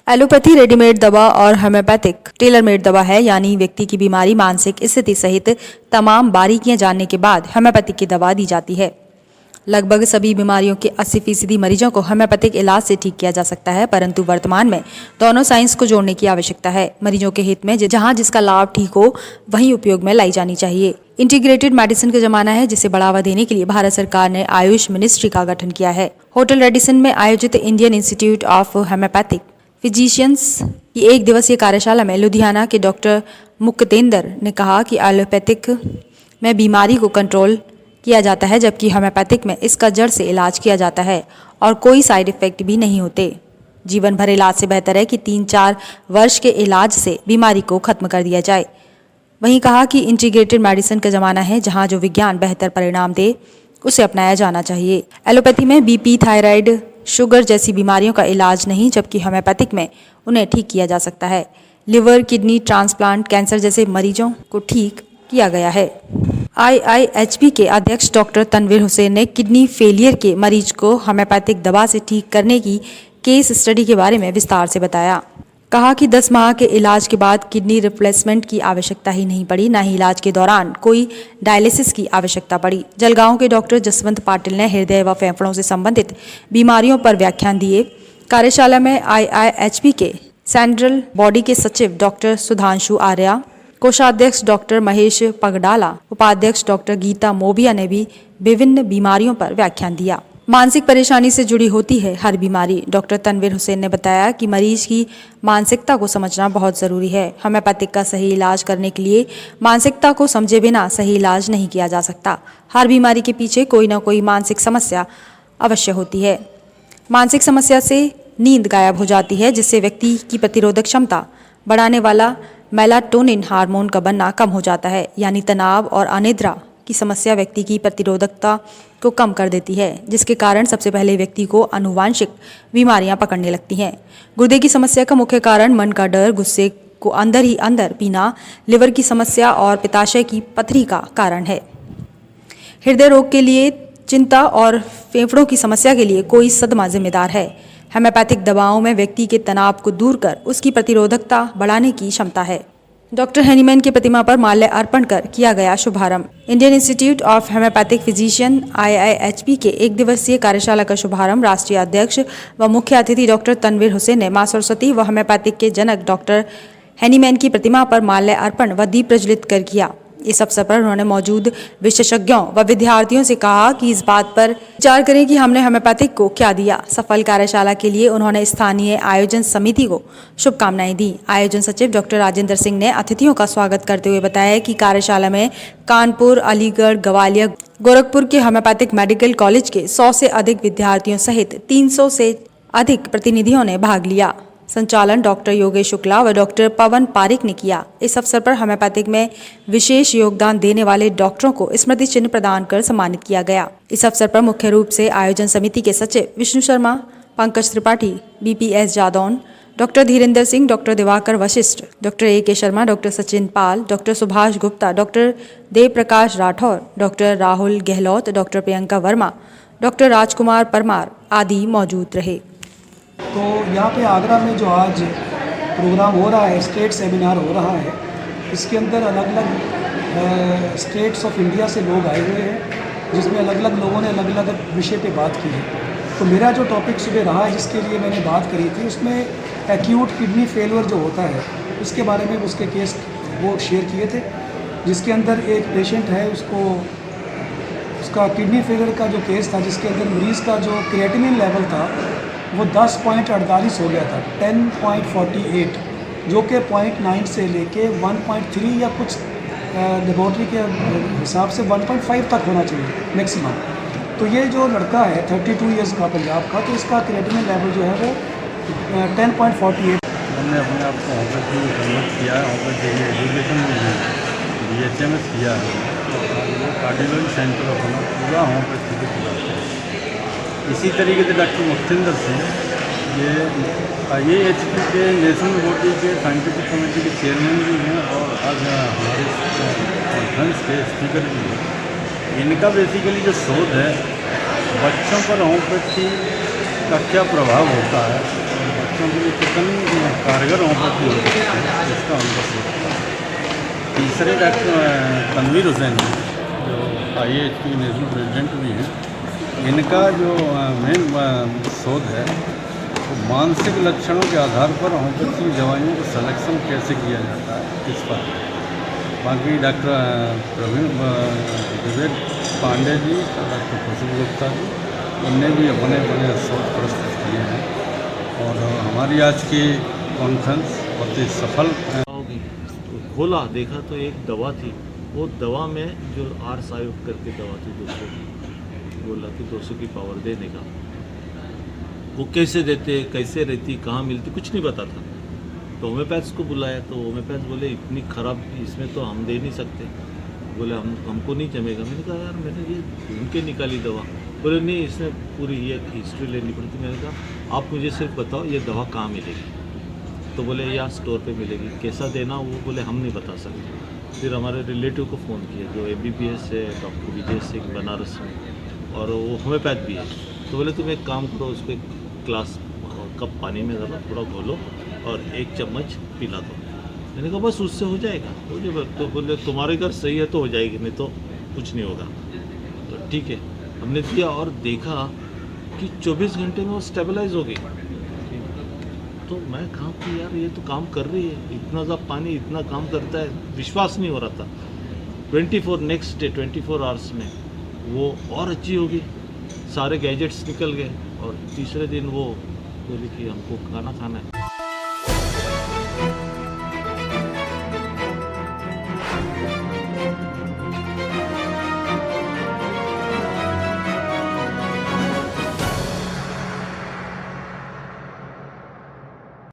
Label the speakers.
Speaker 1: Allopathy readymade दवा और homeopathic tailor made दवा है, यानी व्यक्ति की बीमारी, मानसिक स्थिति सहित तमाम बारीकियां जानने के बाद होम्योपैथिक की दवा दी जाती है। लगभग सभी बीमारियों के 80% मरीजों को होम्योपैथिक इलाज से ठीक किया जा सकता है, परंतु वर्तमान में दोनों साइंस को जोड़ने की आवश्यकता है। मरीजों के हित में जहां जिसका लाभ ठीक हो वहीं उपयोग में लाई जानी चाहिए। इंटीग्रेटेड मेडिसिन का जमाना है, जिसे बढ़ावा देने के लिए भारत सरकार ने आयुष मिनिस्ट्री का गठन किया है। होटल रेडिसन में आयोजित Indian institute of homeopathic physicians की एक दिवसीय कार्यशाला में लुधियाना के डॉक्टर मुक्तेंद्र ने कहा कि एलोपैथिक में बीमारी को कंट्रोल किया जाता है, जबकि होम्योपैथिक में इसका जड़ से इलाज किया जाता है और कोई साइड इफेक्ट भी नहीं होते। जीवन भर इलाज से बेहतर है कि 3-4 वर्ष के इलाज से बीमारी को खत्म कर दिया जाए। वहीं कहा कि इंटीग्रेटेड मेडिसिन का जमाना है, जहां जो विज्ञान बेहतर परिणाम दे उसे अपनाया जाना चाहिए। एलोपैथी में बीपी, थायराइड, शुगर जैसी बीमारियों का इलाज नहीं, जबकि होम्योपैथिक में उन्हें ठीक किया जा सकता है। लिवर, किडनी ट्रांसप्लांट, कैंसर जैसे मरीजों को ठीक किया गया है। IIHP के अध्यक्ष डॉक्टर तनवीर हुसैन ने किडनी फेलियर के मरीज को होम्योपैथिक दवा से ठीक करने की केस स्टडी के बारे में विस्तार से बताया। कहा कि 10 माह के इलाज के बाद किडनी रिप्लेसमेंट की आवश्यकता ही नहीं पड़ी, न ही इलाज के दौरान कोई डायलिसिस की आवश्यकता पड़ी। जलगांव के डॉक्टर जसवंत पाटिल ने हृदय व फेफड़ों से संबंधित बीमारियों पर व्याख्यान दिए। कार्यशाला में IIHP के सेंट्रल बॉडी के सचिव डॉक्टर सुधांशु आर्या, कोषाध्यक्ष डॉक्टर महेश पगडाला, उपाध्यक्ष डॉक्टर गीता मोबिया ने भी विभिन्न बीमारियों पर व्याख्यान दिया। मानसिक परेशानी से जुड़ी होती है हर बीमारी। डॉक्टर तनवीर हुसैन ने बताया कि मरीज की मानसिकता को समझना बहुत ज़रूरी है। होम्योपैथिक का सही इलाज करने के लिए मानसिकता को समझे बिना सही इलाज नहीं किया जा सकता। हर बीमारी के पीछे कोई ना कोई मानसिक समस्या अवश्य होती है। मानसिक समस्या से नींद गायब हो जाती है, जिससे व्यक्ति की प्रतिरोधक क्षमता बढ़ाने वाला मेलाटोनिन हार्मोन का बनना कम हो जाता है, यानी तनाव और अनिद्रा की समस्या व्यक्ति की प्रतिरोधकता को कम कर देती है, जिसके कारण सबसे पहले व्यक्ति को आनुवांशिक बीमारियां पकड़ने लगती हैं। गुर्दे की समस्या का मुख्य कारण मन का डर, गुस्से को अंदर ही अंदर पीना, लिवर की समस्या और पित्ताशय की पथरी का कारण है। हृदय रोग के लिए चिंता और फेफड़ों की समस्या के लिए कोई सदमा जिम्मेदार है। होम्योपैथिक दवाओं में व्यक्ति के तनाव को दूर कर उसकी प्रतिरोधकता बढ़ाने की क्षमता है। डॉक्टर हैनीमैन की प्रतिमा पर माल्य अर्पण कर किया गया शुभारंभ। Indian institute of homeopathic physician IIHP के एक दिवसीय कार्यशाला का शुभारंभ राष्ट्रीय अध्यक्ष व मुख्य अतिथि डॉक्टर तनवीर हुसैन ने मां सरस्वती व होम्योपैथिक के जनक डॉक्टर हैनीमैन की प्रतिमा पर माल्य अर्पण व दीप प्रज्वलित कर किया। इस अवसर पर उन्होंने मौजूद विशेषज्ञों व विद्यार्थियों से कहा कि इस बात पर विचार करें कि हमने होम्योपैथिक को क्या दिया। सफल कार्यशाला के लिए उन्होंने स्थानीय आयोजन समिति को शुभकामनाएं दी। आयोजन सचिव डॉक्टर राजेंद्र सिंह ने अतिथियों का स्वागत करते हुए बताया कि कार्यशाला में कानपुर, अलीगढ़, ग्वालियर, गोरखपुर के होम्योपैथिक मेडिकल कॉलेज के 100 से अधिक विद्यार्थियों सहित 300 से अधिक प्रतिनिधियों ने भाग लिया। संचालन डॉक्टर योगेश शुक्ला व डॉक्टर पवन पारिक ने किया। इस अवसर पर होम्योपैथिक में विशेष योगदान देने वाले डॉक्टरों को स्मृति चिन्ह प्रदान कर सम्मानित किया गया। इस अवसर पर मुख्य रूप से आयोजन समिति के सचिव Vishnu Sharma, Pankaj Tripathi, BPS Jadaun, doctor Dhirendra Singh, doctor Diwakar Vashishtha, doctor AK Sharma, doctor Sachin Pal, doctor Subhash Gupta, doctor Dev Prakash Rathore, doctor Rahul Gehlot, doctor Priyanka Verma, doctor Rajkumar Parmar आदि मौजूद रहे।
Speaker 2: तो यहाँ पे आगरा में जो आज प्रोग्राम हो रहा है, स्टेट सेमिनार हो रहा है, इसके अंदर अलग अलग स्टेट्स ऑफ इंडिया से लोग आए हुए हैं, जिसमें अलग अलग लोगों ने अलग अलग विषय पे बात की है। तो मेरा जो टॉपिक सुबह रहा है, जिसके लिए मैंने बात करी थी, उसमें एक्यूट किडनी फेलियर जो होता है उसके बारे में उसके केस वो शेयर किए थे, जिसके अंदर एक पेशेंट है, उसका किडनी फेलियर का जो केस था, जिसके अंदर मरीज़ का जो क्रिएटिनिन लेवल था वो 10.48 हो गया था, 10.48, जो कि 0.9 से लेके 1.3 या कुछ लेबोरेटरी के हिसाब से 1.5 तक होना चाहिए मैक्सिमम। तो ये जो लड़का है 32 इयर्स का पंजाब का, तो इसका क्रिएटिनिन लेवल जो है वो 10.48।
Speaker 3: हमने अपने आप को वहाँ पर कन्वर्ट किया है, वहाँ पर एजुकेशन BHMS किया है, कार्डियोलॉजी सेंटर अपना पूरा वहाँ पर स्थिति पूरा है। इसी तरीके से डॉक्टर मुक्तेंद्र सिंह ये IIHP के नेशनल बॉडी के साइंटिफिक कमेटी के चेयरमैन भी हैं और आज हमारे कॉन्फ्रेंस के स्पीकर भी हैं। इनका बेसिकली जो शोध है बच्चों पर होम्योपैथी का क्या प्रभाव होता है, बच्चों के लिए कितनी कारगर होम्योपैथी हो सकती है, इसका उनका सोच था। तीसरे डॉक्टर तनवीर हुसैन हैं, जो IAHP नेशनल प्रेसिडेंट भी हैं। इनका जो मेन शोध है वो मानसिक लक्षणों के आधार पर होम्योपैथी दवाइयों का सिलेक्शन कैसे किया जाता है इस पर। बाकी डॉक्टर प्रवीण विवेक पांडे जी और डॉक्टर खुशबू गुप्ता जी, उनने भी अपने अपने शोध प्रस्तुत किए हैं। और हमारी आज की कॉन्फ्रेंस बहुत ही सफल
Speaker 4: होगी। तो खोला देखा तो एक दवा थी, वो दवा में जो R-सायोट करके दवा थी 200 की, बोला कि 200 की पावर देने का, वो कैसे देते, कैसे रहती, कहाँ मिलती, कुछ नहीं पता था। तो होम्योपैथ्स को बुलाया तो होम्योपैथ बोले इतनी ख़राब इसमें तो हम दे नहीं सकते, बोले हमको नहीं जमेगा। मैंने कहा यार मैंने ये ढूंढ के निकाली दवा, बोले नहीं इसमें पूरी ये हिस्ट्री लेनी पड़ती। मैंने कहा आप मुझे सिर्फ बताओ ये दवा कहाँ मिलेगी, तो बोले यहाँ स्टोर पे मिलेगी, कैसा देना वो बोले हम नहीं बता सकते। फिर हमारे रिलेटिव को फ़ोन किया जो MBBS है डॉक्टर विजय सिंह बनारस में, और वो होम्योपैथ भी है। तो बोले तुम एक काम करो, उसको एक ग्लास कप पानी में डालो, थोड़ा घोलो और 1 चम्मच पिला दो। मैंने कहा बस उससे हो जाएगा। तो बोले तुम्हारे घर सही है तो हो जाएगी, नहीं तो कुछ नहीं होगा। तो ठीक है, हमने दिया और देखा कि 24 घंटे में वो स्टेबलाइज हो गई। तो मैं कहा कि यार ये तो काम कर रही है, इतना ज़्यादा पानी इतना काम करता है, विश्वास नहीं हो रहा था। नेक्स्ट डे 24 आवर्स में वो और अच्छी होगी, सारे गैजेट्स निकल गए। और तीसरे दिन वो बोली कि हमको खाना खाना है।